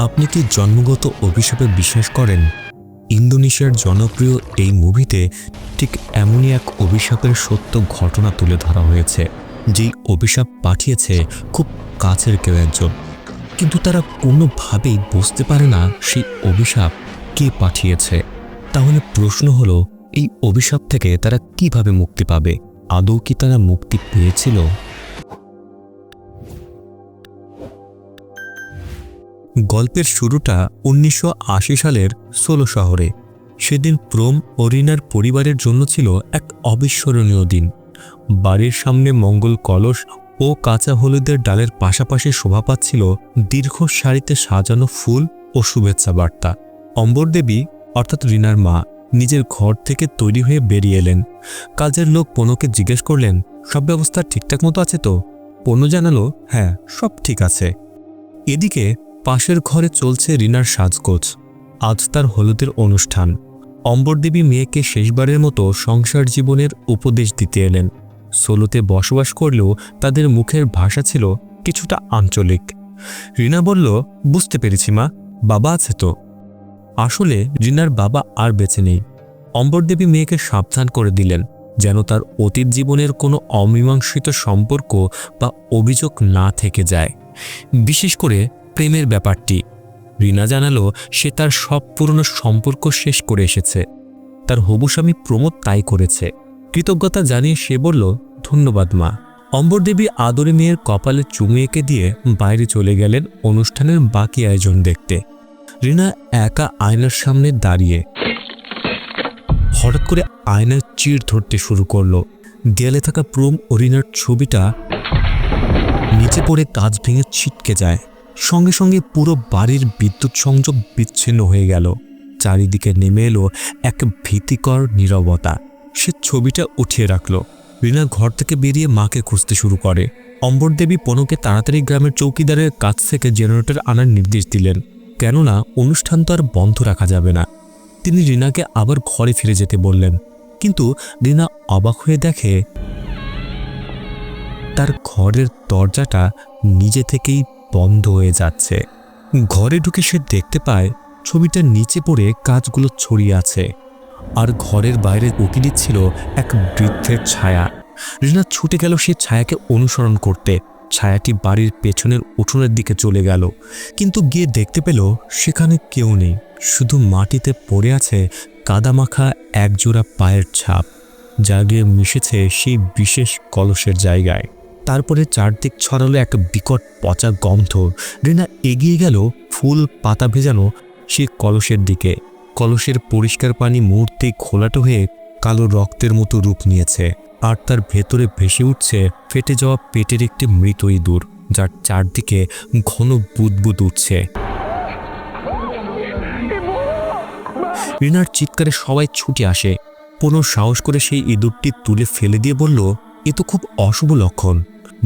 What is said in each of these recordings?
আপনি কি জন্মগত অভিশাপে বিশ্বাস করেন? ইন্দোনেশিয়ার জনপ্রিয় এই মুভিতে ঠিক এমনই এক অভিশাপের সত্য ঘটনা তুলে ধরা হয়েছে, যেই অভিশাপ পাঠিয়েছে খুব কাছের কেউ একজন, কিন্তু তারা কোনোভাবেই বুঝতে পারে না সেই অভিশাপ কে পাঠিয়েছে। তাহলে প্রশ্ন হলো, এই অভিশাপ থেকে তারা কিভাবে মুক্তি পাবে? আদৌ কি তারা মুক্তি পেয়েছিল? গল্পের শুরুটা 1980 সালের সোলো শহরে। সেদিন প্রোম ও রিনার পরিবারের জন্য ছিল এক অবিস্মরণীয় দিন। বাড়ির সামনে মঙ্গল কলস ও কাঁচা হলুদের ডালের পাশাপাশি শোভা পাচ্ছিল দীর্ঘ সারিতে সাজানো ফুল ও শুভেচ্ছা বার্তা। অম্বর দেবী অর্থাৎ রিনার মা নিজের ঘর থেকে তৈরি হয়ে বেরিয়ে এলেন। কাজের লোক পনুকে জিজ্ঞেস করলেন, সব ব্যবস্থা ঠিকঠাক মতো আছে তো? পনু জানালো, হ্যাঁ, সব ঠিক আছে। এদিকে পাশের ঘরে চলছে রিনার সাজগোজ। আজ তার হলুদের অনুষ্ঠান। অম্বরদেবী মেয়েকে শেষবারের মতো সংসার জীবনের উপদেশ দিতে এলেন। সোলোতে বসবাস করলেও তাদের মুখের ভাষা ছিল কিছুটা আঞ্চলিক। রিনা বলল, বুঝতে পেরেছি মা, বাবা আছে তো? আসলে রিনার বাবা আর বেঁচে নেই। অম্বরদেবী মেয়েকে সাবধান করে দিলেন যেন তার অতীত জীবনের কোনো অমীমাংসিত সম্পর্ক বা অভিযোগ না থেকে যায়, বিশেষ করে প্রেমের ব্যাপারটি। রিনা জানালো সে তার সব পুরনো সম্পর্ক শেষ করে এসেছে। তার হবু স্বামী প্রমোদ তাই করেছে। কৃতজ্ঞতা জানিয়ে সে বলল, ধন্যবাদ মা। অম্বরদেবী আদরে মেয়ের কপালে চুমু এঁকে দিয়ে বাইরে চলে গেলেন অনুষ্ঠানের বাকি আয়োজন দেখতে। রিনা একা আয়নার সামনে দাঁড়িয়ে হঠাৎ করে আয়নার চিড় ধরতে শুরু করলো। দেয়ালে থাকা প্রোম ও রিনার ছবিটা নিচে পড়ে কাঁচ ভেঙে ছিটকে যায়। সঙ্গে সঙ্গে পুরো বাড়ির বিদ্যুৎ সংযোগ বিচ্ছিন্ন হয়ে গেল। চারিদিকে নেমে এলো এক ভীতিকর নীরবতা। সে ছবিটা উঠিয়ে রাখল। রিনা ঘর থেকে বেরিয়ে মাকে খুঁজতে শুরু করে। অম্বরদেবী পনুকে তাড়াতাড়ি গ্রামের চৌকিদারের কাছ থেকে জেনারেটর আনার নির্দেশ দিলেন, কেননা অনুষ্ঠান তো আর বন্ধ রাখা যাবে না। তিনি রিনাকে আবার ঘরে ফিরে যেতে বললেন, কিন্তু রিনা অবাক হয়ে দেখে তার ঘরের দরজাটা নিজে থেকেই বন্ধ হয়ে যাচ্ছে। ঘরে ঢুকে সে দেখতে পায় ছবিটার নিচে পড়ে কাঁচগুলো ছড়িয়ে আছে, আর ঘরের বাইরে উঁকি দিচ্ছিল এক বৃদ্ধের ছায়া। রিনা ছুটে গেল সেই ছায়াকে অনুসরণ করতে। ছায়াটি বাড়ির পেছনের উঠোনের দিকে চলে গেল, কিন্তু গিয়ে দেখতে পেল সেখানে কেউ নেই। শুধু মাটিতে পড়ে আছে কাদামাখা একজোড়া পায়ের ছাপ, যা গিয়ে মিশেছে সেই বিশেষ কলসের জায়গায়। তারপরে চারদিক ছড়ালো এক বিকট পচা গন্ধ। রিনা এগিয়ে গেল ফুল পাতা ভেজানো সেই কলসের দিকে। কলসের পরিষ্কার পানি মুহূর্তেই ঘোলাটে হয়ে কালো রক্তের মতো রূপ নিয়েছে, আর তার ভেতরে ভেসে উঠছে ফেটে যাওয়া পেটের একটি মৃত ইঁদুর, যার চারদিকে ঘন বুদবুদ উঠছে। রিনার চিৎকারে সবাই ছুটে আসে। পুনঃ সাহস করে সেই ইঁদুরটি তুলে ফেলে দিয়ে বলল, এ তো খুব অশুভ লক্ষণ।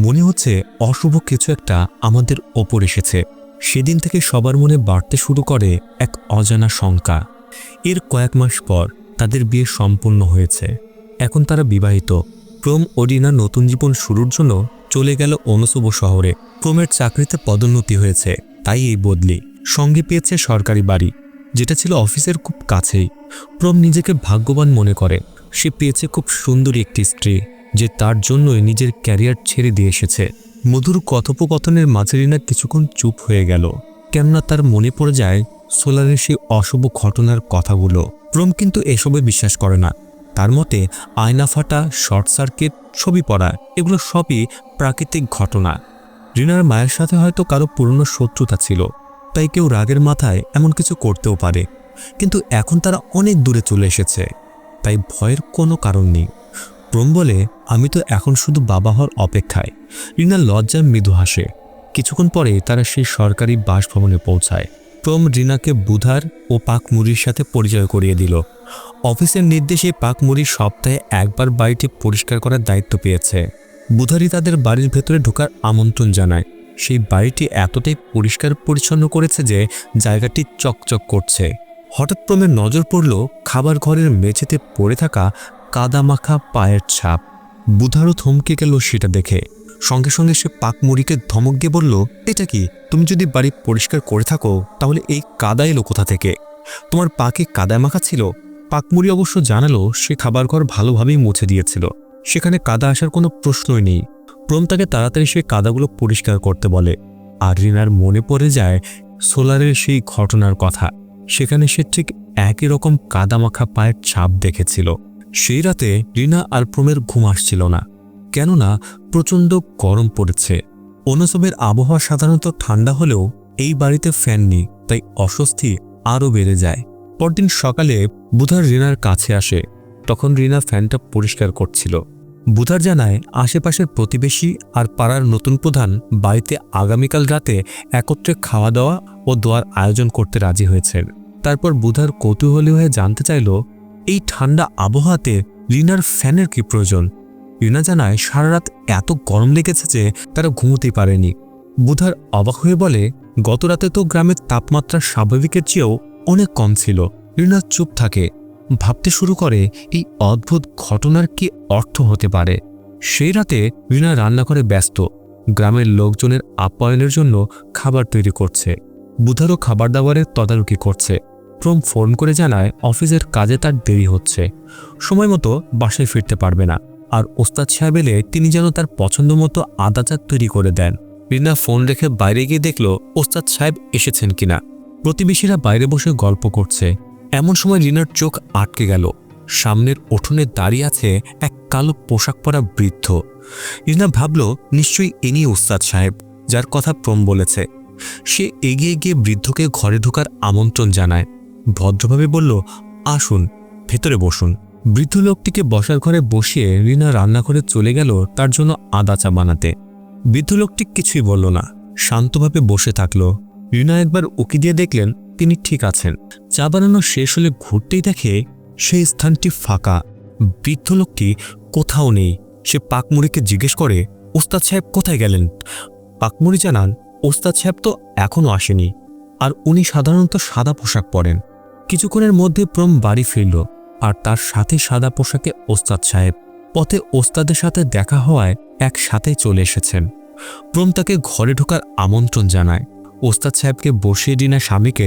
মনে হচ্ছে অশুভ কিছু একটা আমাদের ওপর এসেছে। সেদিন থেকে সবার মনে বাড়তে শুরু করে এক অজানা শঙ্কা। এর কয়েক মাস পর তাদের বিয়ে সম্পূর্ণ হয়েছে। এখন তারা বিবাহিত। প্রোম ও রিনা নতুন জীবন শুরুর জন্য চলে গেল ওনোসোবো শহরে। প্রোমের চাকরিতে পদোন্নতি হয়েছে, তাই এই বদলি। সঙ্গে পেয়েছে সরকারি বাড়ি, যেটা ছিল অফিসের খুব কাছেই। প্রোম নিজেকে ভাগ্যবান মনে করে। সে পেয়েছে খুব সুন্দরী একটি স্ত্রী, যে তার জন্যই নিজের ক্যারিয়ার ছেড়ে দিয়ে এসেছে। মধুর কথোপকথনের মাঝে রিনা কিছুক্ষণ চুপ হয়ে গেল, কেননা তার মনে পড়ে যায় সোলারের সেই অশুভ ঘটনার কথাগুলো। প্রোম কিন্তু এসবে বিশ্বাস করে না। তার মতে আয়না ফাটা, শর্ট সার্কিট, ছবি পড়া, এগুলো সবই প্রাকৃতিক ঘটনা। রিনার মায়ের সাথে হয়তো কারো পুরনো শত্রুতা ছিল, তাই কেউ রাগের মাথায় এমন কিছু করতেও পারে। কিন্তু এখন তারা অনেক দূরে চলে এসেছে, তাই ভয়ের কোনো কারণ নেই। প্রোম বলে, আমি তো এখন শুধু বাবা হওয়ার অপেক্ষায়। রিনা লজ্জায় মৃদু হাসে। কিছুক্ষণ পরে তারা সেই সরকারি বাসভবনে পৌঁছায়। প্রোম রিনাকে বুধার ও পাকমুড়ির সাথে পরিচয় করিয়ে দিল। অফিসের নির্দেশে পাকমুড়ি সপ্তাহে একবার বাড়িটি পরিষ্কার করার দায়িত্ব পেয়েছে। বুধারি তাদের বাড়ির ভেতরে ঢোকার আমন্ত্রণ জানায়। সেই বাড়িটি এতটাই পরিষ্কার পরিচ্ছন্ন করেছে যে জায়গাটি চকচক করছে। হঠাৎ প্রোমের নজর পড়ল খাবার ঘরের মেঝেতে পড়ে থাকা কাদামাখা পায়ের ছাপ। বুধারও থমকে গেল সেটা দেখে। সঙ্গে সঙ্গে সে পাকমুড়িকে ধমক দিয়ে বলল, এটা কি? তুমি যদি বাড়ি পরিষ্কার করে থাকো তাহলে এই কাদা এলো কোথা থেকে? তোমার পাকে কাদায় মাখা ছিল? পাকমুড়ি অবশ্য জানালো সে খাবার ঘর ভালোভাবেই মুছে দিয়েছিল, সেখানে কাদা আসার কোনো প্রশ্নই নেই। প্রম তাকে তাড়াতাড়ি সে কাদাগুলো পরিষ্কার করতে বলে। আর রিনার মনে পড়ে যায় সোলারের সেই ঘটনার কথা। সেখানে সে ঠিক একই রকম কাদামাখা পায়ের ছাপ দেখেছিল। সেই রাতে রিনা আর প্রমের ঘুম আসছিল না, কেননা প্রচণ্ড গরম পড়েছে। অনুসবের আবহাওয়া সাধারণত ঠান্ডা হলেও এই বাড়িতে ফ্যান নেই, তাই অস্বস্তি আরও বেড়ে যায়। পরদিন সকালে বুধার রিনার কাছে আসে। তখন রিনা ফ্যানটা পরিষ্কার করছিল। বুধার জানায় আশেপাশের প্রতিবেশী আর পাড়ার নতুন প্রধান বাড়িতে আগামীকাল রাতে একত্রে খাওয়া দাওয়া ও দোয়ার আয়োজন করতে রাজি হয়েছেন। তারপর বুধার কৌতূহলী হয়ে জানতে চাইল, এই ঠান্ডা আবহাওয়াতে রিনার ফ্যানের কি প্রয়োজন? রিনা জানায় সারা রাত এত গরম লেগেছে যে তারা ঘুমোতেই পারেনি। বুধার অবাক হয়ে বলে, গত রাতে তো গ্রামের তাপমাত্রা স্বাভাবিকের চেয়েও অনেক কম ছিল। রিনা চুপ থাকে, ভাবতে শুরু করে এই অদ্ভুত ঘটনার কি অর্থ হতে পারে। সেই রাতে রিনা রান্নাঘরে ব্যস্ত, গ্রামের লোকজনের আপ্যায়নের জন্য খাবার তৈরি করছে। বুধারও খাবার দাবারের তদারকি করছে। প্রম ফোন করে জানায় অফিসের কাজে তার দেরি হচ্ছে, সময় মতো বাসায় ফিরতে পারবে না। আর ওস্তাদ সাহেব এলে তিনি যেন তার পছন্দ মতো আদা চা তৈরি করে দেন। রিনা ফোন রেখে বাইরে গিয়ে দেখল ওস্তাদ সাহেব এসেছেন কিনা। প্রতিবেশীরা বাইরে বসে গল্প করছে। এমন সময় রিনার চোখ আটকে গেল। সামনের উঠোনে দাঁড়িয়ে আছে এক কালো পোশাক পরা বৃদ্ধ। রিনা ভাবল নিশ্চয়ই ইনি ওস্তাদ সাহেব, যার কথা প্রম বলেছে। সে এগিয়ে গিয়ে বৃদ্ধকে ঘরে ঢোকার আমন্ত্রণ জানায়। ভদ্রভাবে বলল, আসুন, ভেতরে বসুন। বৃদ্ধ লোকটিকে বসার ঘরে বসিয়ে রিনা রান্নাঘরে চলে গেল তার জন্য আদা চা বানাতে। বৃদ্ধ লোকটি কিছুই বলল না, শান্তভাবে বসে থাকল। রিনা একবার উকি দিয়ে দেখলেন তিনি ঠিক আছেন। চা বানানো শেষ হলে ঘুরতেই দেখে সেই স্থানটি ফাঁকা। বৃদ্ধ লোকটি কোথাও নেই। সে পাকমুড়িকে জিজ্ঞেস করে, ওস্তাদ সাহেব কোথায় গেলেন? পাকমুড়ি জানান, ওস্তাদ সাহেব তো এখনও আসেনি, আর উনি সাধারণত সাদা পোশাক পরেন। কিছুক্ষণের মধ্যে প্রম বাড়ি ফিরল, আর তার সাথে সাদা পোশাকে ওস্তাদ সাহেব। পথে ওস্তাদের সাথে দেখা হওয়ায় একসাথে চলে এসেছেন। প্রম তাকে ঘরে ঢোকার আমন্ত্রণ জানায়। ওস্তাদ সাহেবকে বসিয়ে রিনা স্বামীকে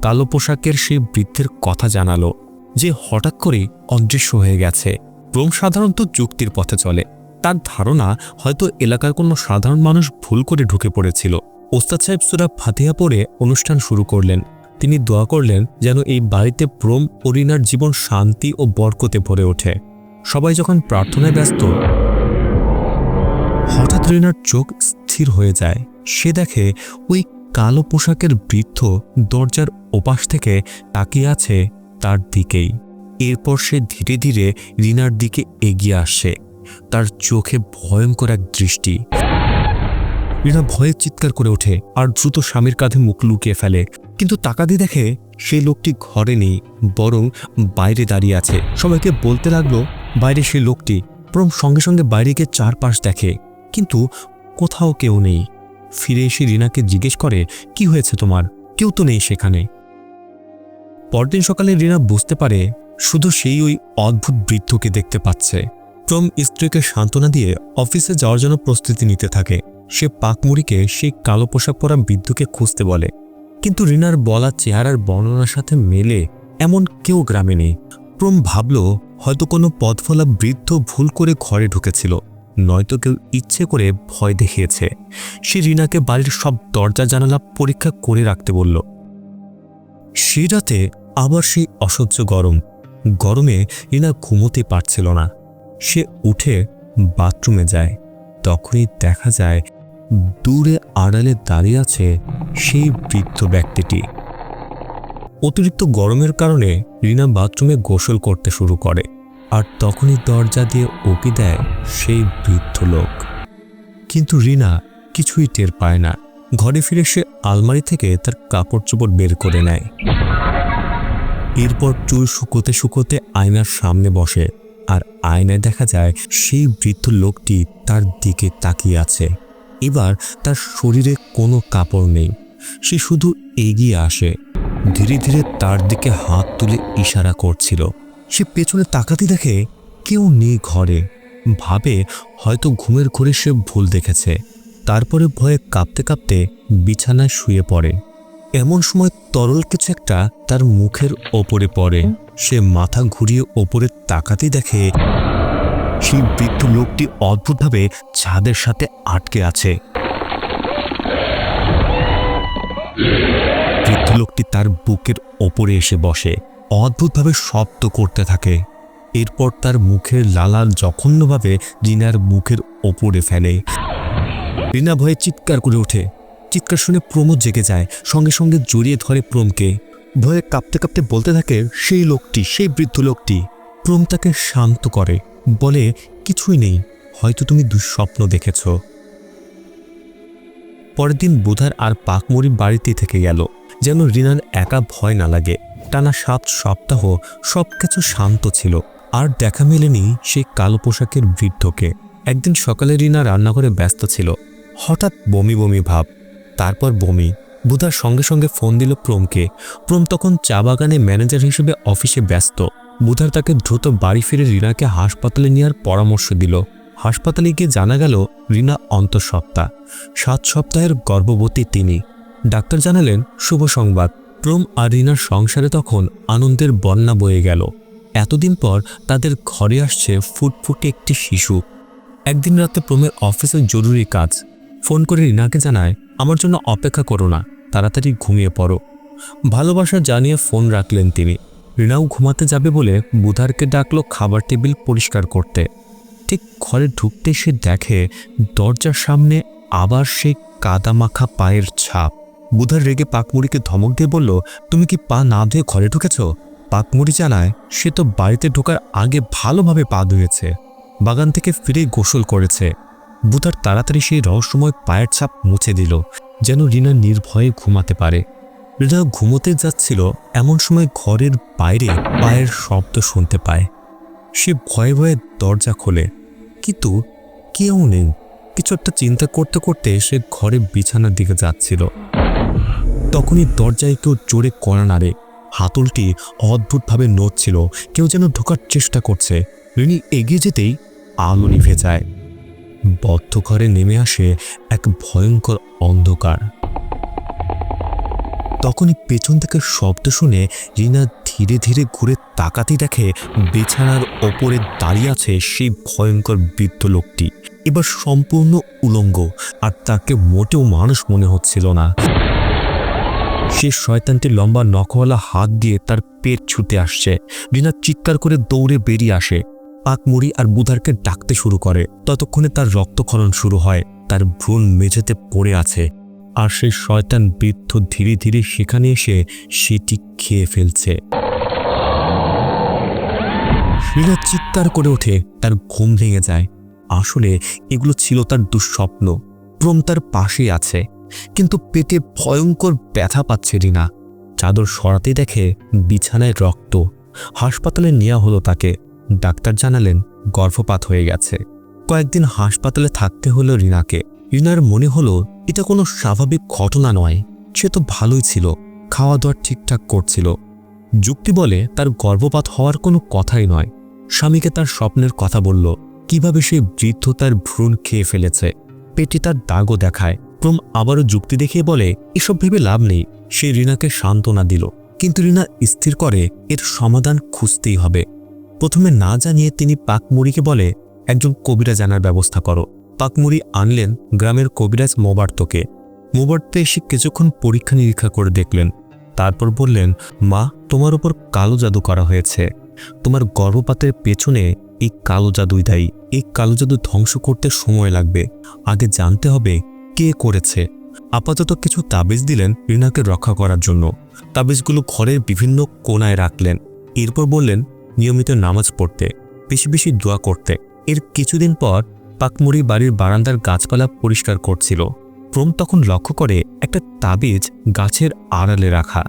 কালো পোশাকের সেই বৃদ্ধের কথা জানালো, যে হঠাৎ করেই অদৃশ্য হয়ে গেছে। প্রম সাধারণত যুক্তির পথে চলে। তার ধারণা হয়তো এলাকার কোনো সাধারণ মানুষ ভুল করে ঢুকে পড়েছিল। ওস্তাদ সাহেব সূরা ফাতিহা পড়ে অনুষ্ঠান শুরু করলেন। তিনি দোয়া করলেন যেন এই বাড়িতে প্রম ও রিনার জীবন শান্তি ও বরকতে ভরে ওঠে। সবাই যখন প্রার্থনায় ব্যস্ত, হঠাৎ রিনার চোখ স্থির হয়ে যায়। সে দেখে ওই কালো পোশাকের বৃদ্ধ দরজার ওপাশ থেকে তাকিয়ে আছে তার দিকেই। এরপর সে ধীরে ধীরে রিনার দিকে এগিয়ে আসে, তার চোখে ভয়ঙ্কর এক দৃষ্টি। রিনা ভয়ে চিৎকার করে ওঠে আর দ্রুত স্বামীর কাঁধে মুখ লুকিয়ে ফেলে। কিন্তু তাকাতে দেখে সেই লোকটি ঘরে নেই, বরং বাইরে দাঁড়িয়ে আছে। সবাইকে বলতে লাগলো বাইরে সেই লোকটি। প্রম সঙ্গে সঙ্গে বাইরে গিয়ে চারপাশ দেখে, কিন্তু কোথাও কেউ নেই। ফিরে এসে রিনাকে জিজ্ঞেস করে, কি হয়েছে তোমার? কেউ তো নেই সেখানে। পরদিন সকালে রিনা বুঝতে পারে শুধু সেই ওই অদ্ভুত বৃদ্ধকে দেখতে পাচ্ছে। প্রম স্ত্রীকে সান্ত্বনা দিয়ে অফিসে যাওয়ার জন্য প্রস্তুতি নিতে থাকে। সে পাকমুড়িকে সেই কালো পোশাক পরা বৃদ্ধকে খুঁজতে বলে, কিন্তু রিনার বলা চেহারার বর্ণনার সাথে মেলে এমন কেউ গ্রামে নেই। প্রম ভাবল হয়তো কোনো পথফলা বৃদ্ধ ভুল করে ঘরে ঢুকেছিল, নয়তো কেউ ইচ্ছে করে ভয় দেখিয়েছে। সে রিনাকে বাড়ির সব দরজা জানালা পরীক্ষা করে রাখতে বলল। সেই রাতে আবার সেই অসহ্য গরমে রিনা ঘুমোতে পারছিল না। সে উঠে বাথরুমে যায়। তখনই দেখা যায় দূরে আড়ালে দাঁড়িয়ে আছে সেই বৃদ্ধ ব্যক্তিটি। অতিরিক্ত গরমের কারণে রিনা বাথরুমে গোসল করতে শুরু করে, আর তখনই দরজা দিয়ে উকি দেয় সেই বৃদ্ধ লোক। কিন্তু রিনা কিছুই টের পায় না। ঘরে ফিরে সে আলমারি থেকে তার কাপড় চোপড় বের করে নেয়। এরপর চুল শুকোতে শুকোতে আয়নার সামনে বসে, আর আয়নায় দেখা যায় সেই বৃদ্ধ লোকটি তার দিকে তাকিয়ে আছে। এবার তার শরীরে কোনো কাপড় নেই। সে শুধু এগিয়ে আসে, ধীরে ধীরে তার দিকে হাত তুলে ইশারা করছিল। সে পেছনে তাকাতে দেখে কেউ নেই ঘরে। ভাবে হয়তো ঘুমের ঘোরে সে ভুল দেখেছে। তারপরে ভয়ে কাঁপতে কাঁপতে বিছানায় শুয়ে পড়ে। এমন সময় তরল কিছু একটা তার মুখের ওপরে পড়ে। সে মাথা ঘুরিয়ে ওপরে তাকাতেই দেখে সেই বৃদ্ধ লোকটি অদ্ভুতভাবে ছাদের সাথে আটকে আছে। বৃদ্ধ লোকটি তার বুকের ওপরে এসে বসে, অদ্ভুতভাবে শব্দ করতে থাকে। এরপর তার মুখের লালা জঘন্যভাবে রিনার মুখের ওপরে ফেলে। রিনা ভয়ে চিৎকার করে ওঠে। চিৎকার শুনে প্রমোদ জেগে যায়, সঙ্গে সঙ্গে জড়িয়ে ধরে প্রমকে। ভয়ে কাঁপতে কাঁপতে বলতে থাকে, সেই লোকটি, সেই বৃদ্ধ লোকটি। প্রম তাকে শান্ত করে, বলে, কিছুই নেই, হয়তো তুমি দুঃস্বপ্ন দেখেছ। পরের দিন বুধার আর পাকমুড়ি বাড়িতেই থেকে গেল, যেন রিনার একা ভয় না লাগে। টানা 7 সপ্তাহ সবকিছু শান্ত ছিল, আর দেখা মেলেনি সেই কালো পোশাকের বৃদ্ধকে। একদিন সকালে রিনা রান্নাঘরে ব্যস্ত ছিল, হঠাৎ বমি বমি ভাব, তারপর বমি। বুধার সঙ্গে সঙ্গে ফোন দিল প্রমকে। প্রম তখন চা বাগানে ম্যানেজার হিসেবে অফিসে ব্যস্ত। বুধার তাকে দ্রুত বাড়ি ফিরে রিনাকে হাসপাতালে নেওয়ার পরামর্শ দিল। হাসপাতালে গিয়ে জানা গেল রিনা অন্তঃসত্ত্বা, 7 সপ্তাহের গর্ভবতী তিনি। ডাক্তার জানালেন শুভ সংবাদ, প্রম আর রিনার সংসারে তখন আনন্দের বন্যা বয়ে গেল। এতদিন পর তাদের ঘরে আসছে ফুটফুটে একটি শিশু। একদিন রাতে প্রমের অফিসে জরুরি কাজ, ফোন করে রিনাকে জানায়, আমার জন্য অপেক্ষা করো না, তাড়াতাড়ি ঘুমিয়ে পড়ো। ভালোবাসা জানিয়ে ফোন রাখলেন তিনি। রিনাও ঘুমাতে যাবে বলে বুধারকে ডাকলো খাবার টেবিল পরিষ্কার করতে। ঠিক ঘরে ঢুকতে সে দেখে দরজার সামনে আবার সেই কাদামাখা পায়ের ছাপ। বুধার রেগে পাকমুড়িকে ধমক দিয়ে বলল, তুমি কি পা না ধুয়ে ঘরে ঢুকেছ? পাকমুড়ি জানায়, সে তো বাড়িতে ঢোকার আগে ভালোভাবে পা ধুয়েছে, বাগান থেকে ফিরে গোসল করেছে। বুধার তাড়াতাড়ি সেই রহস্যময় পায়ের ছাপ মুছে দিল, যেন রিনা নির্ভয়ে ঘুমাতে পারে। রিনা ঘুমোতে যাচ্ছিল, এমন সময় ঘরের বাইরে পায়ের শব্দ শুনতে পায়। সে ভয়ে ভয়ে দরজা খোলে, কিন্তু কেউ নেই। কিছু একটা চিন্তা করতে করতে সে ঘরে বিছানার দিকে যাচ্ছিল, তখনই দরজায় কেউ জোরে কড়া নাড়ে। হাতলটি অদ্ভুতভাবে নড়ছিল, কেউ যেন ঢোকার চেষ্টা করছে। রিনি এগিয়ে যেতেই আলো নিভে যায়। বদ্ধ ঘরে নেমে আসে এক ভয়ঙ্কর অন্ধকার। তখনই পেছন থেকে শব্দ শুনে রিনা ধীরে ধীরে ঘুরে তাকাতেই দেখে বিছানার ওপরে দাঁড়িয়ে আছে সেই ভয়ঙ্কর বৃদ্ধ লোকটি। এবার সম্পূর্ণ উলঙ্গ, আর তাকে মোটেও মানুষ মনে হচ্ছিল না। সে শয়তানটি লম্বা নখওয়ালা হাত দিয়ে তার পেট ছুঁতে আসছে। রিনা চিৎকার করে দৌড়ে বেরিয়ে আসে। পাকমুড়ি আর বুধারকে ডাকতে শুরু করে। ততক্ষণে তার রক্তক্ষরণ শুরু হয়, তার ভ্রূণ মেঝেতে পড়ে আছে, আর সেই শয়তান বৃদ্ধ ধীরে ধীরে সেখানে এসে সেটি খেয়ে ফেলছে। রিনা চিৎকার করে ওঠে, তার ঘুম ভেঙে যায়। আসলে এগুলো ছিল তার দুঃস্বপ্ন। প্রম তার পাশেই আছে, কিন্তু পেটে ভয়ঙ্কর ব্যথা পাচ্ছে রিনা। চাদর সরাতে দেখে বিছানায় রক্ত। হাসপাতালে নেওয়া হলো তাকে। ডাক্তার জানালেন গর্ভপাত হয়ে গেছে। কয়েকদিন হাসপাতালে থাকতে হলো রিনাকে। রিনার মনে হলো এটা কোনো স্বাভাবিক ঘটনা নয়। সে তো ভালোই ছিল, খাওয়া দাওয়া ঠিকঠাক করছিল। যুক্তি বলে তার গর্ভপাত হওয়ার কোনো কথাই নয়। স্বামীকে তার স্বপ্নের কথা বলল, কিভাবে সে বৃদ্ধ তার ভ্রূণ খেয়ে ফেলেছে। পেটে তার দাগও দেখায়। প্রম আবারও যুক্তি দেখিয়ে বলে, এসব ভেবে লাভ নেই। সে রিনাকে সান্ত্বনা দিল, কিন্তু রিনা স্থির করে এর সমাধান খুঁজতেই হবে। প্রথমে না জানিয়ে তিনি পাকমুড়িকে বলে, একজন কবিরাজ আনার ব্যবস্থা করো। পাকমুড়ি আনলেন গ্রামের কবিরাজ মোবার্তকে। মোবার্ত এসে কিছুক্ষণ পরীক্ষা নিরীক্ষা করে দেখলেন, তারপর বললেন, মা, তোমার উপর কালো জাদু করা হয়েছে। তোমার গর্ভপাতের পেছনে এই কালো জাদুই দায়ী। এই কালো জাদু ধ্বংস করতে সময় লাগবে, আগে জানতে হবে কে করেছে। আপাতত কিছু তাবিজ দিলেন রিনাকে রক্ষা করার জন্য। তাবিজগুলো ঘরের বিভিন্ন কোণায় রাখলেন। এরপর বললেন নিয়মিত নামাজ পড়তে, বেশি বেশি দোয়া করতে। এর কিছুদিন পর পাকমুড়ি বাড়ির বারান্দার গাছপালা পরিষ্কার করছিল। প্রম তখন লক্ষ্য করে একটা তাবিজ গাছের আড়ালে রাখা।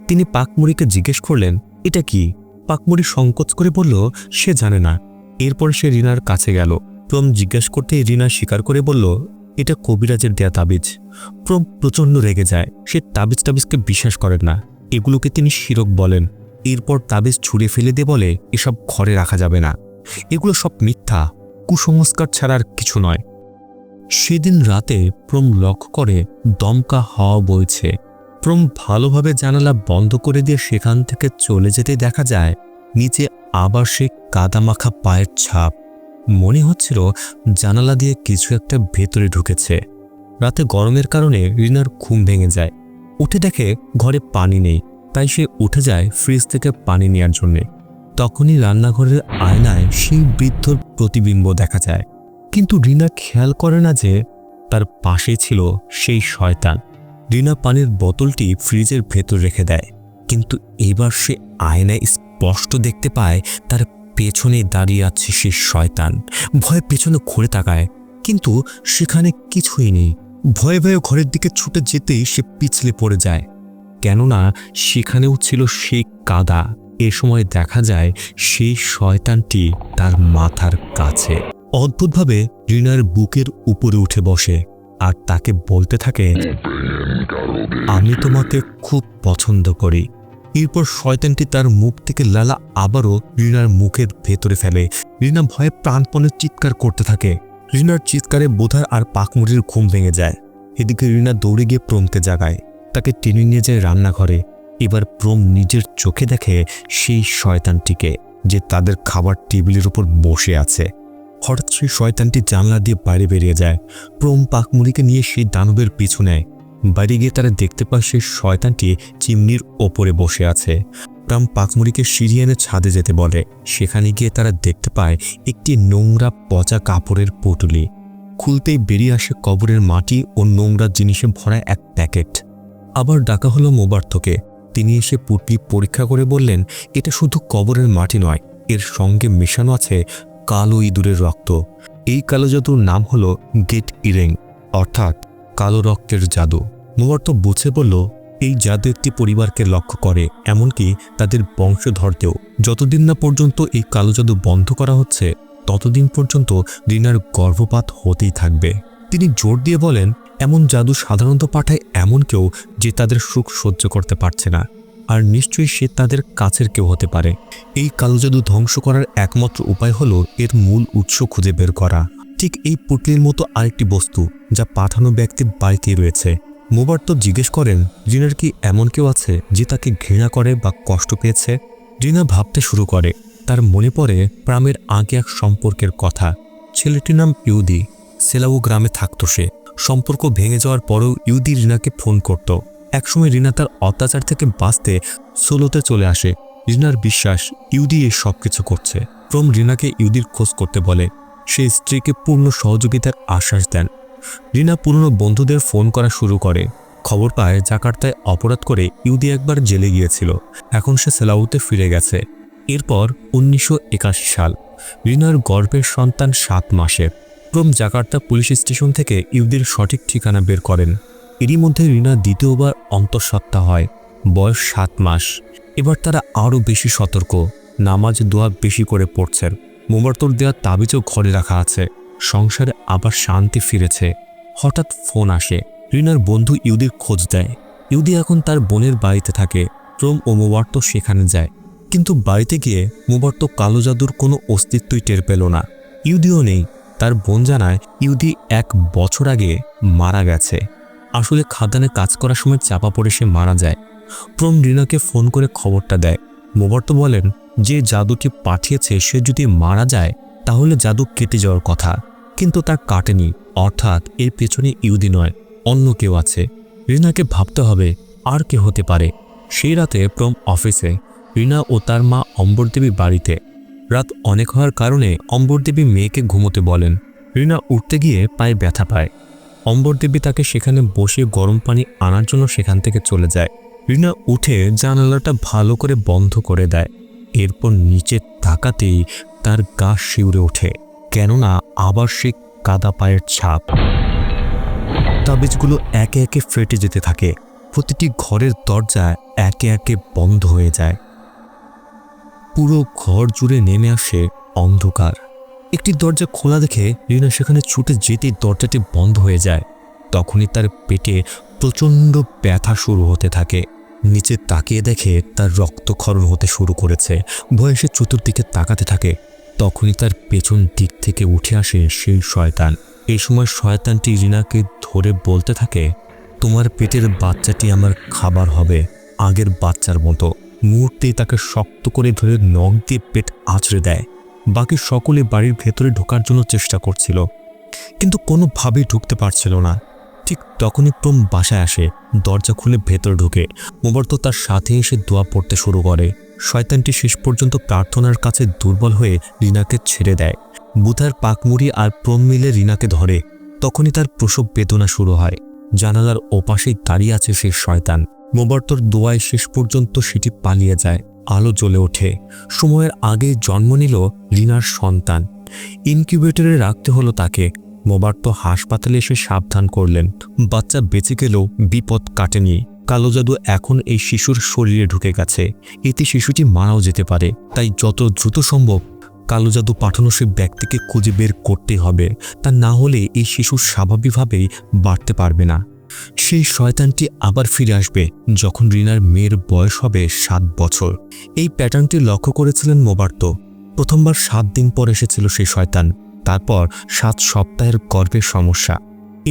তিনি পাকমুড়িকে জিজ্ঞেস করলেন, এটা কি? পাকমুড়ি সংকোচ করে বলল সে জানে না। এরপর সে রিনার কাছে গেল। প্রম জিজ্ঞেস করতে রিনা স্বীকার করে বলল, এটা কবিরাজের দেয়া তাবিজ। প্রম প্রচণ্ড রেগে যায়। সে তাবিজকে বিশ্বাস করেন না, এগুলোকে তিনি শিরক বলেন। এরপর তাবিজ ছুঁড়ে ফেলে দিয়ে বলে, এসব ঘরে রাখা যাবে না, এগুলো সব মিথ্যা। কুসংস্কার ছাড়া আর কিছু নয়। সেদিন রাতে প্রম লক্ষ্য করে দমকা হাওয়া বইছে। প্রম ভালোভাবে জানালা বন্ধ করে দিয়ে সেখান থেকে চলে যেতে দেখা যায় নিচে আবার সে কাদামাখা পায়ের ছাপ। মনে হচ্ছিল জানালা দিয়ে কিছু একটা ভেতরে ঢুকেছে। রাতে গরমের কারণে রিনার ঘুম ভেঙে যায়। উঠে দেখে ঘরে পানি নেই, তাই সে উঠে যায় ফ্রিজ থেকে পানি নেওয়ার জন্যে। তখনই রান্নাঘরের আয়নায় সেই বৃদ্ধর প্রতিবিম্ব দেখা যায়, কিন্তু রিনা খেয়াল করে না যে তার পাশে ছিল সেই শয়তান। রিনা পানির বোতলটি ফ্রিজের ভেতর রেখে দেয়, কিন্তু এবার সে আয়নায় স্পষ্ট দেখতে পায় তার পেছনে দাঁড়িয়ে আছে সে শয়তান। ভয়ে পেছনে ঘুরে তাকায়, কিন্তু সেখানে কিছুই নেই। ভয়ে ভয়ে ঘরের দিকে ছুটে যেতেই সে পিছলে পড়ে যায়, কেননা সেখানেও ছিল সেই কাদা। এ সময় দেখা যায় সেই শয়তানটি তার মাথার কাছে। অদ্ভুতভাবে রিনার বুকের উপরে উঠে বসে আর তাকে বলতে থাকে, আমি তোমাকে খুব পছন্দ করি। এরপর শয়তানটি তার মুখ থেকে লালা আবারও রিনার মুখের ভেতরে ফেলে। রিনা ভয়ে প্রাণপণে চিৎকার করতে থাকে। রিনার চিৎকারে বোধার আর পাকমুড়ির ঘুম ভেঙে যায়। এদিকে রিনা দৌড়ে গিয়ে প্রমকে জাগায়, তাকে টেনে নিয়ে যায় রান্নাঘরে। এবার প্রম নিজের চোখে দেখে সেই শয়তানটিকে, যে তাদের খাবার টেবিলের উপর বসে আছে। হঠাৎ সেই শয়তানটি জানলা দিয়ে বাইরে বেরিয়ে যায়। প্রম পাকমুড়িকে নিয়ে সেই দানবের পিছু নেয়। বাইরে গিয়ে তারা দেখতে পায় সেই শয়তানটি চিমনির ওপরে বসে আছে। প্রম পাকমুড়িকে সিঁড়ি এনে ছাদে যেতে বলে। সেখানে গিয়ে তারা দেখতে পায় একটি নোংরা পচা কাপড়ের পুঁটুলি। খুলতেই বেরিয়ে আসে কবরের মাটি ও নোংরা জিনিসে ভরা এক প্যাকেট। আবার ডাকা হলো মোবার্থকে। তিনি এসে পুঁটলি পরীক্ষা করে বললেন, এটা শুধু কবরের মাটি নয়, এর সঙ্গে মেশানো আছে কালো ইঁদুরের রক্ত। এই কালো জাদুর নাম হলো গেট ইরেং, অর্থাৎ কালো রক্তের জাদু। মোবার্থ বুঝে বলল, এই জাদু একটি পরিবারকে লক্ষ্য করে, এমনকি তাদের বংশধরদেও। যতদিন না পর্যন্ত এই কালো জাদু বন্ধ করা হচ্ছে, ততদিন পর্যন্ত রিনার গর্ভপাত হতেই থাকবে। তিনি জোর দিয়ে বলেন, এমন জাদু সাধারণত পাঠায় এমন কেউ যে তাদের সুখ সহ্য করতে পারছে না, আর নিশ্চয়ই সে তাদের কাছের কেউ হতে পারে। এই কালো জাদু ধ্বংস করার একমাত্র উপায় হলো এর মূল উৎস খুঁজে বের করা। ঠিক এই পুটলির মতো আরেকটি বস্তু, যা পাঠানো ব্যক্তির বাড়িতেই রয়েছে। মোবার্থ জিজ্ঞেস করেন, রিনার কি এমন কেউ আছে যে তাকে ঘৃণা করে বা কষ্ট পেয়েছে? রিনা ভাবতে শুরু করে। তার মনে পড়ে প্রামের আগে এক সম্পর্কের কথা। ছেলেটির নাম ইউদি। সেলাউ গ্রামে থাকতো সে। সম্পর্ক ভেঙে যাওয়ার পরেও ইউদি রিনাকে ফোন করত। একসময় রিনা তার অত্যাচার থেকে বাঁচতে সোলোতে চলে আসে। রিনার বিশ্বাস ইউদি এই সব কিছু করছে। প্রম রিনাকে ইউদির খোঁজ করতে বলে। সে স্ত্রীকে পূর্ণ সহযোগিতার আশ্বাস দেন। রিনা পুরনো বন্ধুদের ফোন করা শুরু করে। খবর পায় জাকার্তায় অপরাধ করে ইউদি একবার জেলে গিয়েছিল, এখন সে সেলাউতে ফিরে গেছে। এরপর 1981 সাল। রিনার গর্ভের সন্তান 7 মাসের। প্রম জাকার্তা পুলিশ স্টেশন থেকে ইউদির সঠিক ঠিকানা বের করেন। এরই মধ্যে রিনা দ্বিতীয়বার অন্তঃসত্ত্বা হয়। বয়স 7 মাস। এবার তারা আরও বেশি সতর্ক, নামাজ দোয়া বেশি করে পড়ছেন। মোবার্থর দেওয়া তাবিজও ঘরে রাখা আছে। সংসারে আবার শান্তি ফিরেছে। হঠাৎ ফোন আসে। রিনার বন্ধু ইউদির খোঁজ দেয়। ইউদি এখন তার বোনের বাড়িতে থাকে। প্রম ও মোবার্থ সেখানে যায়, কিন্তু বাড়িতে গিয়ে মোবার্থ কালো জাদুর কোনো অস্তিত্বই টের পেল না। ইউদিও নেই। তার বোন জানায় ইউদি 1 বছর আগে মারা গেছে। আসলে খাদানে কাজ করার সময় চাপা পড়ে সে মারা যায়। প্রম রিনাকে ফোন করে খবরটা দেয়। মোবার্থ বলেন, যে জাদুটি পাঠিয়েছে সে যদি মারা যায় তাহলে জাদু কেটে যাওয়ার কথা, কিন্তু তা কাটেনি, অর্থাৎ এর পেছনে ইউদি নয়, অন্য কেউ আছে। রিনাকে ভাবতে হবে আর কে হতে পারে। সেই রাতে প্রম অফিসে, রিনা ও তার মা অম্বরদেবী বাড়িতে। রাত অনেক হওয়ার কারণে অম্বরদেবী মেয়েকে ঘুমোতে বলেন। রিনা উঠতে গিয়ে পায়ে ব্যথা পায়। অম্বরদেবী তাকে সেখানে বসে গরম পানি আনার জন্য সেখান থেকে চলে যায়। রিনা উঠে জানালাটা ভালো করে বন্ধ করে দেয়। এরপর নিচে তাকাতেই তার গা শিউরে ওঠে, কেননা আবার সে কাদা পায়ের ছাপ। তাবিজগুলো একে একে ফেটে যেতে থাকে। প্রতিটি ঘরের দরজা একে একে বন্ধ হয়ে যায়। পুরো ঘর জুড়ে নেমে আসে অন্ধকার। একটি দরজা খোলা দেখে রিনা সেখানে ছুটে যেতেই দরজাটি বন্ধ হয়ে যায়। তখনই তার পেটে প্রচণ্ড ব্যথা শুরু হতে থাকে। নিচে তাকিয়ে দেখে তার রক্তক্ষরণ হতে শুরু করেছে। ভয়ে সে চতুর্দিকে তাকাতে থাকে। তখনই তার পেছন দিক থেকে উঠে আসে সেই শয়তান। এই সময় শয়তানটি রিনাকে ধরে বলতে থাকে, তোমার পেটের বাচ্চাটি আমার খাবার হবে, আগের বাচ্চার মতো। মুহূর্তেই তাকে শক্ত করে ধরে নখ দিয়ে পেট আঁচড়ে দেয়। বাকি সকলে বাড়ির ভেতরে ঢোকার জন্য চেষ্টা করছিল, কিন্তু কোনোভাবেই ঢুকতে পারছিল না। ঠিক তখনই প্রম বাসায় আসে, দরজা খুলে ভেতরে ঢুকে। মোবার্ত তার সাথে এসে দোয়া পড়তে শুরু করে। শয়তানটি শেষ পর্যন্ত প্রার্থনার কাছে দুর্বল হয়ে রিনাকে ছেড়ে দেয়। বুধার পাকমুড়ি আর প্রম মিলে রিনাকে ধরে। তখনই তার প্রসব বেদনা শুরু হয়। জানালার ওপাশেই দাঁড়িয়ে আছে সেই শয়তান। মোবার্তর দোয়ায় শেষ পর্যন্ত সেটি পালিয়ে যায়। আলো জ্বলে ওঠে। সময়ের আগে জন্ম নিল রিনার সন্তান। ইনকিউবেটরে রাখতে হলো তাকে। মোবার্ত হাসপাতালে এসে সাবধান করলেন, বাচ্চা বেঁচে গেলেও বিপদ কাটেনি। কালো জাদু এখন এই শিশুর শরীরে ঢুকে গেছে। এতে শিশুটি মারাও যেতে পারে। তাই যত দ্রুত সম্ভব কালো জাদু পাঠানো সে ব্যক্তিকে খুঁজে বের করতে হবে। তা না হলে এই শিশু স্বাভাবিকভাবেই বাড়তে পারবে না। সেই শয়তানটি আবার ফিরে আসবে যখন রিনার মেয়ের বয়স হবে 7 বছর। এই প্যাটার্নটি লক্ষ্য করেছিলেন মোবার্ত। প্রথমবার 7 দিন পর এসেছিল সেই শয়তান, তারপর 7 সপ্তাহের গর্ভের সমস্যা।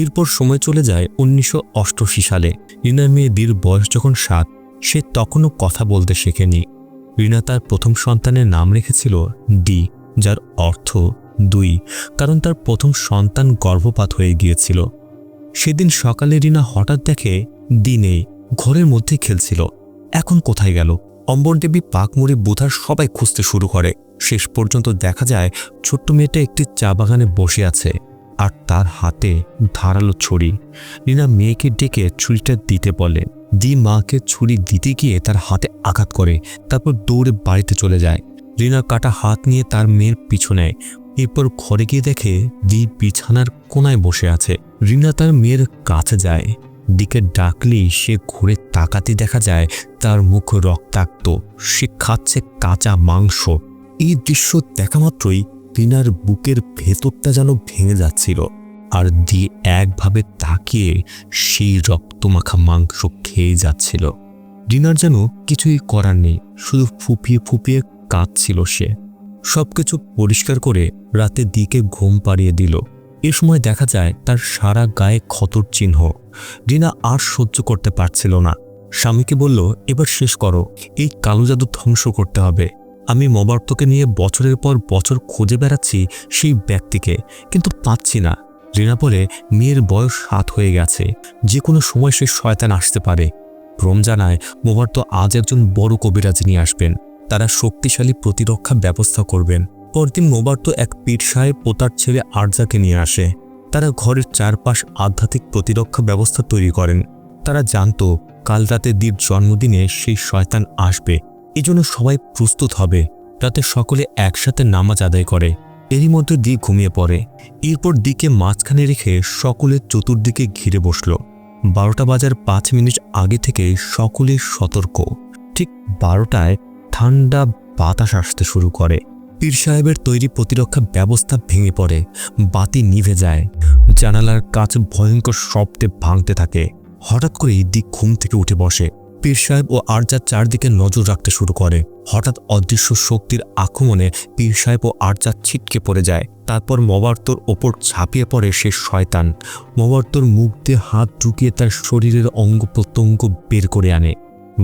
এরপর সময় চলে যায় 1988 সালে। রিনার মেয়ের বয়স যখন 7, সে তখনও কথা বলতে শেখেনি। রিনা তার প্রথম সন্তানের নাম রেখেছিল ডি, যার অর্থ 2, কারণ তার প্রথম সন্তান গর্ভপাত হয়ে গিয়েছিল। সেদিন সকালে রিনা হঠাৎ দেখে ডি নেই, ঘরের মধ্যে খেলছিল। এখন কোথায় গেল? অম্বরদেবী, পাকমুড়ি, বুধার সবাই খুঁজতে শুরু করে। শেষ পর্যন্ত দেখা যায় ছোট্ট মেয়েটা একটি চা বাগানে বসে আছে, আর তার হাতে ধারালো ছুরি। রিনা মেয়েকে ডেকে ছুরিটা দিতে বলে। দি মাকে ছুরি দিতে গিয়ে তার হাতে আঘাত করে, তারপর দৌড়ে বাড়িতে চলে যায়। রিনা কাটা হাত নিয়ে তার মেয়ের পিছু নেয়। এরপর ঘরে গিয়ে দেখে দি বিছানার কোনায় বসে আছে। রিনা তার মেয়ের কাছে যায়। দিকে ডাকলেই সে ঘুরে তাকাতে দেখা যায় তার মুখ রক্তাক্ত, সে খাচ্ছে কাঁচা মাংস। এই দৃশ্য দেখা মাত্রই রিনার বুকের ভেতরটা যেন ভেঙে যাচ্ছিল, আর দি একভাবে তাকিয়ে সেই রক্তমাখা মাংস খেয়ে যাচ্ছিল। রিনার যেন কিছুই করার নেই, শুধু ফুপিয়ে ফুপিয়ে কাঁদছিল সে। সবকিছু পরিষ্কার করে রাতে দিকে ঘুম পাড়িয়ে দিল। এ সময় দেখা যায় তার সারা গায়ে ক্ষতর চিহ্ন। রিনা আর সহ্য করতে পারছিল না। স্বামীকে বলল, এবার শেষ করো, এই কালো জাদু ধ্বংস করতে হবে। আমি মোবার্তকে নিয়ে বছরের পর বছর খুঁজে বেড়াচ্ছি সেই ব্যক্তিকে, কিন্তু পাচ্ছি না। রিনা বলে, মেয়ের বয়স 7 হয়ে গেছে, যে কোনো সময় সে শয়তান আসতে পারে। প্রম জানায় মোবার্ত আজ একজন বড় কবিরাজ নিয়ে আসবেন, তারা শক্তিশালী প্রতিরক্ষা ব্যবস্থা করবেন। পরদিন মোবার্ত এক পীর সাহেব ও তার ছেলে আরজাকে নিয়ে আসে। তারা ঘরের চারপাশ আধ্যাত্মিক প্রতিরক্ষা ব্যবস্থা তৈরি করেন। তারা জানত কাল রাতে দির জন্মদিনে সেই শয়তান আসবে, এজন্য সবাই প্রস্তুত হবে। রাতে সকলে একসাথে নামাজ আদায় করে। এরই মধ্যে দি ঘুমিয়ে পড়ে। এরপর দিকে মাঝখানে রেখে সকলে চতুর্দিকে ঘিরে বসল। 12টা বাজার 5 মিনিট আগে থেকে সকলে সতর্ক। ঠিক 12টায় ঠান্ডা বাতাস আসতে শুরু করে। পীর সাহেবের তৈরি প্রতিরক্ষা ব্যবস্থা ভেঙে পড়ে, বাতি নিভে যায়, জানালার কাচ ভয়ঙ্কর শব্দে ভাঙতে থাকে। হঠাৎ করেই দিক ঘুম থেকে উঠে বসে। পীর সাহেব ও আরজা চারদিকে নজর রাখতে শুরু করে। হঠাৎ অদৃশ্য শক্তির আক্রমণে পীর সাহেব ও আরজা ছিটকে পড়ে যায়। তারপর মোবার্তর ওপর ঝাঁপিয়ে পড়ে সে শয়তান। মোবার্তর মুখ দিয়ে হাত ঢুকিয়ে তার শরীরের অঙ্গ প্রত্যঙ্গ বের করে আনে।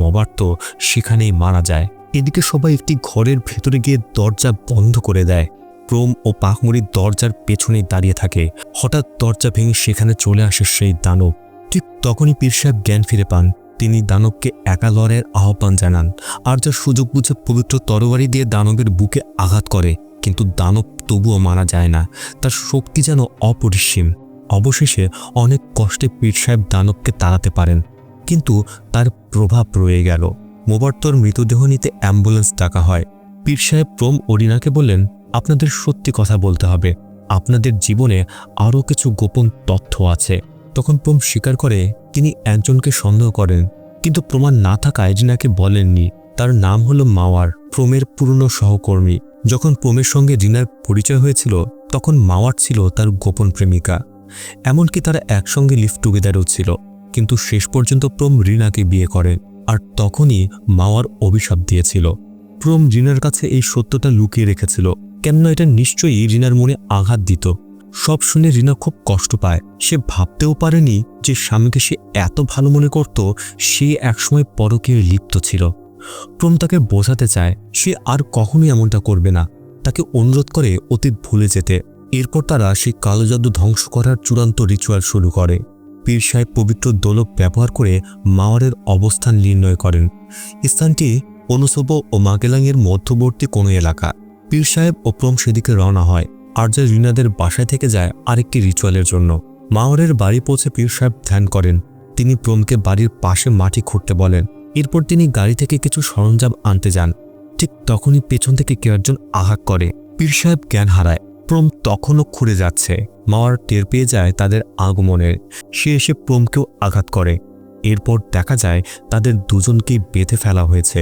মোবার্ত সেখানেই মারা যায়। এদিকে সবাই একটি ঘরের ভেতরে গিয়ে দরজা বন্ধ করে দেয়। প্রম ও পাকমুড়ি দরজার পেছনেই দাঁড়িয়ে থাকে। হঠাৎ দরজা ভেঙে সেখানে চলে আসে সেই দানব। ঠিক তখনই পীর সাহেব জ্ঞান ফিরে পান। তিনি দানবকে একা লড়াইয়ের আহ্বান জানান। আর যার সুযোগ বুঝে পবিত্র তরবারি দিয়ে দানবের বুকে আঘাত করে, কিন্তু দানব তবুও মারা যায় না। তার শক্তি যেন অপরিসীম। অবশেষে অনেক কষ্টে পীর সাহেব দানবকে তাড়াতে পারেন, কিন্তু তার প্রভাব রয়ে গেল। মোবার্তর মৃতদেহ নিতে অ্যাম্বুলেন্স ডাকা হয়। পীর সাহেব প্রম ও রিনাকে বললেন, আপনাদের সত্যি কথা বলতে হবে, আপনাদের জীবনে আরও কিছু গোপন তথ্য আছে। তখন প্রম স্বীকার করে তিনি একজনকে সন্দেহ করেন, কিন্তু প্রমাণ না থাকায় রিনাকে বলেননি। তার নাম হলো মাওয়ার, প্রমের পুরনো সহকর্মী। যখন প্রমের সঙ্গে রিনার পরিচয় হয়েছিল তখন মাওয়ার ছিল তার গোপন প্রেমিকা। এমনকি তারা একসঙ্গে লিভ টুগেদারও ছিল। কিন্তু শেষ পর্যন্ত প্রম রিনাকে বিয়ে করেন, আর তখনই মাওয়ার অভিশাপ দিয়েছিল। প্রম রিনার কাছে এই সত্যটা লুকিয়ে রেখেছিল। কেননা এটা নিশ্চয়ই রিনার মনে আঘাত দিত। সব শুনে রিনা খুব কষ্ট পায়। সে ভাবতেও পারেনি যে স্বামীকে সে এত ভালো মনে করত, সে একসময় পরকীয়ায় লিপ্ত ছিল। প্রম তাকে বোঝাতে চায় সে আর কখনোই এমনটা করবে না, তাকে অনুরোধ করে অতীত ভুলে যেতে। এরপর তারা সেই কালো জাদু ধ্বংস করার চূড়ান্ত রিচুয়াল শুরু করে। পীর সাহেব পবিত্র দোলক ব্যবহার করে মাওয়ারের অবস্থান নির্ণয় করেন। স্থানটি অনুসব ও মাগেলাংয়ের মধ্যবর্তী কোনো এলাকা। পীর সাহেব ও প্রম সেদিকে রওনা হয়। আরজা রিনাদের বাসায় থেকে যায় আরেকটি রিচুয়ালের জন্য। মাওয়ারের বাড়ি পৌঁছে পীর সাহেব ধ্যান করেন। তিনি প্রমকে বাড়ির পাশে মাটি খুঁড়তে বলেন। এরপর তিনি গাড়ি থেকে কিছু সরঞ্জাম আনতে যান। ঠিক তখনই পেছন থেকে কেউ একজন আঘাত করে। পীর সাহেব জ্ঞান হারায়। প্রম তখনও খুঁড়ে যাচ্ছে। মাওয়ার টের পেয়ে যায় তাদের আগমনের। সে এসে প্রমকেও আঘাত করে। এরপর দেখা যায় তাদের দুজনকেই বেঁধে ফেলা হয়েছে।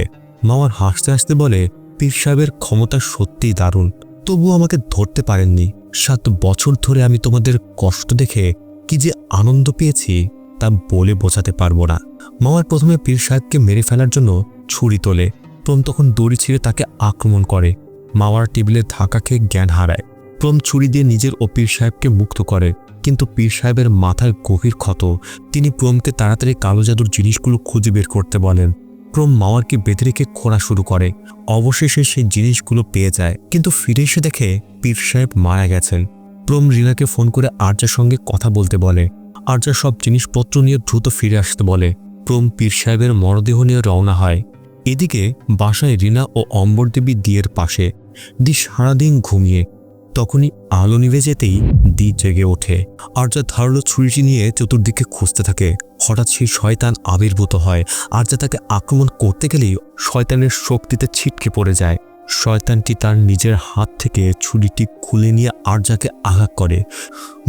মাওয়ার হাসতে হাসতে বলে, পীর সাহেবের ক্ষমতা সত্যিই দারুণ, তবুও আমাকে ধরতে পারেননি। 7 বছর ধরে আমি তোমাদের কষ্ট দেখে কি যে আনন্দ পেয়েছি তা বলে বোঝাতে পারবো না। মাওয়ার প্রথমে পীর সাহেবকে মেরে ফেলার জন্য ছুরি তোলে। প্রম তখন দড়ি ছিঁড়ে তাকে আক্রমণ করে। মাওয়ার টেবিলে ধাক্কা খেয়ে জ্ঞান হারায়। প্রম ছুরি দিয়ে নিজের ও পীর সাহেবকে মুক্ত করে, কিন্তু পীর সাহেবের মাথায় গভীর ক্ষত। তিনি প্রমকে তাড়াতাড়ি কালো জাদুর জিনিসগুলো খুঁজে বের করতে বলেন। প্রম মাওয়ারকে বেঁধে রেখে খোঁড়া শুরু করে। অবশেষে সেই জিনিসগুলো পেয়ে যায়, কিন্তু ফিরে এসে দেখে পীর সাহেব মারা গেছেন। প্রম রিনাকে ফোন করে আরজার সঙ্গে কথা বলতে বলে। আরজা সব জিনিসপত্র নিয়ে দ্রুত ফিরে আসতে বলে। প্রম পীর সাহেবের মরদেহ নিয়ে রওনা হয়। এদিকে বাসায় রিনা ও অম্বর দেবী দিয়ের পাশে। দি সারাদিন ঘুমিয়ে। তখনই আলো নিভে যেতেই দি জেগে ওঠে। আরজা ধারালো ছুরিটি নিয়ে চতুর্দিকে খুঁজতে থাকে। হঠাৎ সেই শয়তান আবির্ভূত হয়। আরজা তাকে আক্রমণ করতে গেলেই শয়তানের শক্তিতে ছিটকে পড়ে যায়। শয়তানটি তার নিজের হাত থেকে ছুরিটি খুলে নিয়ে আরজাকে আঘাত করে।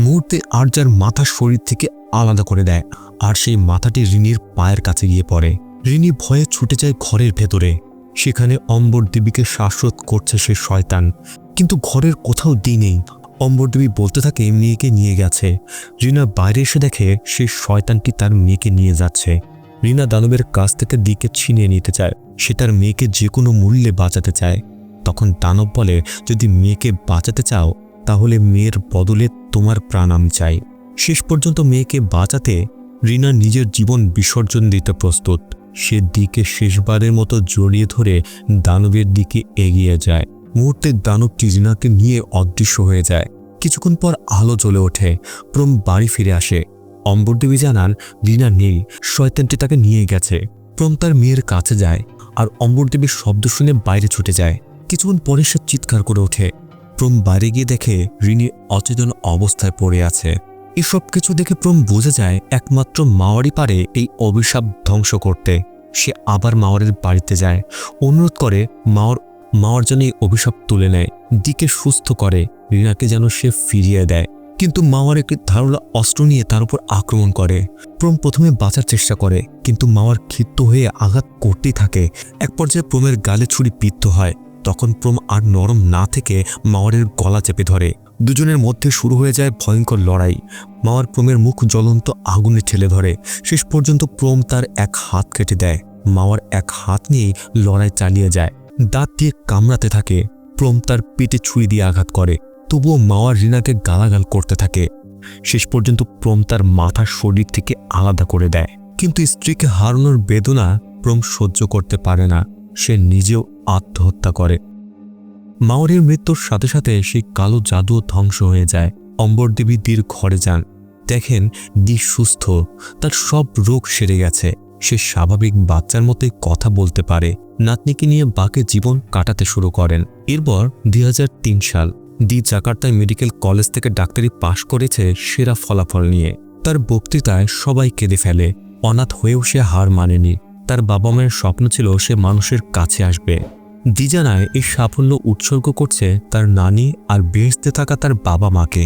মুহূর্তে আরজার মাথা শরীর থেকে আলাদা করে দেয়, আর সেই মাথাটি রিনির পায়ের কাছে গিয়ে পড়ে। রিনি ভয়ে ছুটে যায় ঘরের ভেতরে। সেখানে অম্বর দেবীকে শ্বাসরোধ করছে সে শয়তান, কিন্তু ঘরের কোথাও দি নেই। অম্বর দেবী বলতে থাকে মেয়েকে নিয়ে গেছে। রিনা বাইরে এসে দেখে সে শয়তানটি তার মেয়েকে নিয়ে যাচ্ছে। রিনা দানবের কাছ থেকে দিকে ছিনিয়ে নিতে চায়। সে তার মেয়েকে যে কোনো মূল্যে বাঁচাতে চায়। তখন দানব বলে, যদি মেয়েকে বাঁচাতে চাও তাহলে মেয়ের বদলে তোমার প্রাণ আমি চাই। শেষ পর্যন্ত মেয়েকে বাঁচাতে রিনা নিজের জীবন বিসর্জন দিতে প্রস্তুত। সে দিকে শেষবারের মতো জড়িয়ে ধরে দানবের দিকে এগিয়ে যায়। মুহূর্তে দানবটি রিনাকে নিয়ে অদৃশ্য হয়ে যায়। কিছুক্ষণ পর আলো জ্বলে ওঠে। প্রম বাড়ি ফিরে আসে। অম্বরদেবী জানান রিনা নেই, শয়তানটি তাকে নিয়ে গেছে। প্রম তার মেয়ের কাছে যায়, আর অম্বরদেবীর শব্দ শুনে বাইরে ছুটে যায়। কিছুক্ষণ পরে সে চিৎকার করে ওঠে। প্রম বাইরে গিয়ে দেখে রিনি অচেতন অবস্থায় পড়ে আছে। এসব কিছু দেখে প্রম বুঝে যায় একমাত্র মাওয়ারই পারে এই অভিশাপ ধ্বংস করতে। সে আবার মাওয়ারের বাড়িতে যায়, অনুরোধ করে মাওয়ার যেন এই অভিশাপ তুলে নেয়, দিকে সুস্থ করে, রিনাকে যেন সে ফিরিয়ে দেয়। কিন্তু মাওয়ার একটি ধারালো অস্ত্র নিয়ে তার উপর আক্রমণ করে। প্রম প্রথমে বাঁচার চেষ্টা করে, কিন্তু মাওয়ার ক্ষিপ্ত হয়ে আঘাত করতেই থাকে। এক পর্যায়ে প্রমের গালে ছুরি বিদ্ধ হয়। তখন প্রম আর নরম না থেকে মাওয়ারের গলা চেপে ধরে। দুজনের মধ্যে শুরু হয়ে যায় ভয়ঙ্কর লড়াই। মাওয়ার প্রমের মুখ জ্বলন্ত আগুনে ঠেলে ধরে। শেষ পর্যন্ত প্রম তার এক হাত কেটে দেয়। মাওয়ার এক হাত নিয়েই লড়াই চালিয়ে যায়। দাঁত দিয়ে কামড়াতে থাকে। প্রম তার পেটে ছুরি দিয়ে আঘাত করে, তবুও মাওয়ার রিনাকে গালাগাল করতে থাকে। শেষ পর্যন্ত প্রম তার মাথা শরীর থেকে আলাদা করে দেয়। কিন্তু স্ত্রীকে হারানোর বেদনা প্রম সহ্য করতে পারে না। সে নিজেও আত্মহত্যা করে। মাওয়ারের মৃত্যুর সাথে সাথে সেই কালো জাদুও ধ্বংস হয়ে যায়। অম্বর দেবী দির ঘরে যান, দেখেন দি সুস্থ, তার সব রোগ সেরে গেছে। সে স্বাভাবিক বাচ্চার মতোই কথা বলতে পারে। নাতনিকে নিয়ে বাকি জীবন কাটাতে শুরু করেন। এরপর 2003 সাল। দি জাকার্তায় মেডিকেল কলেজ থেকে ডাক্তারি পাশ করেছে সেরা ফলাফল নিয়ে। তার বক্তৃতায় সবাই কেঁদে ফেলে। অনাথ হয়েও সে হার মানেনি। তার বাবা মায়ের স্বপ্ন ছিল সে মানুষের কাছে আসবে। দি জানায় এই সাফল্য উৎসর্গ করছে তার নানি আর বেহেশতে থাকা তার বাবা মাকে।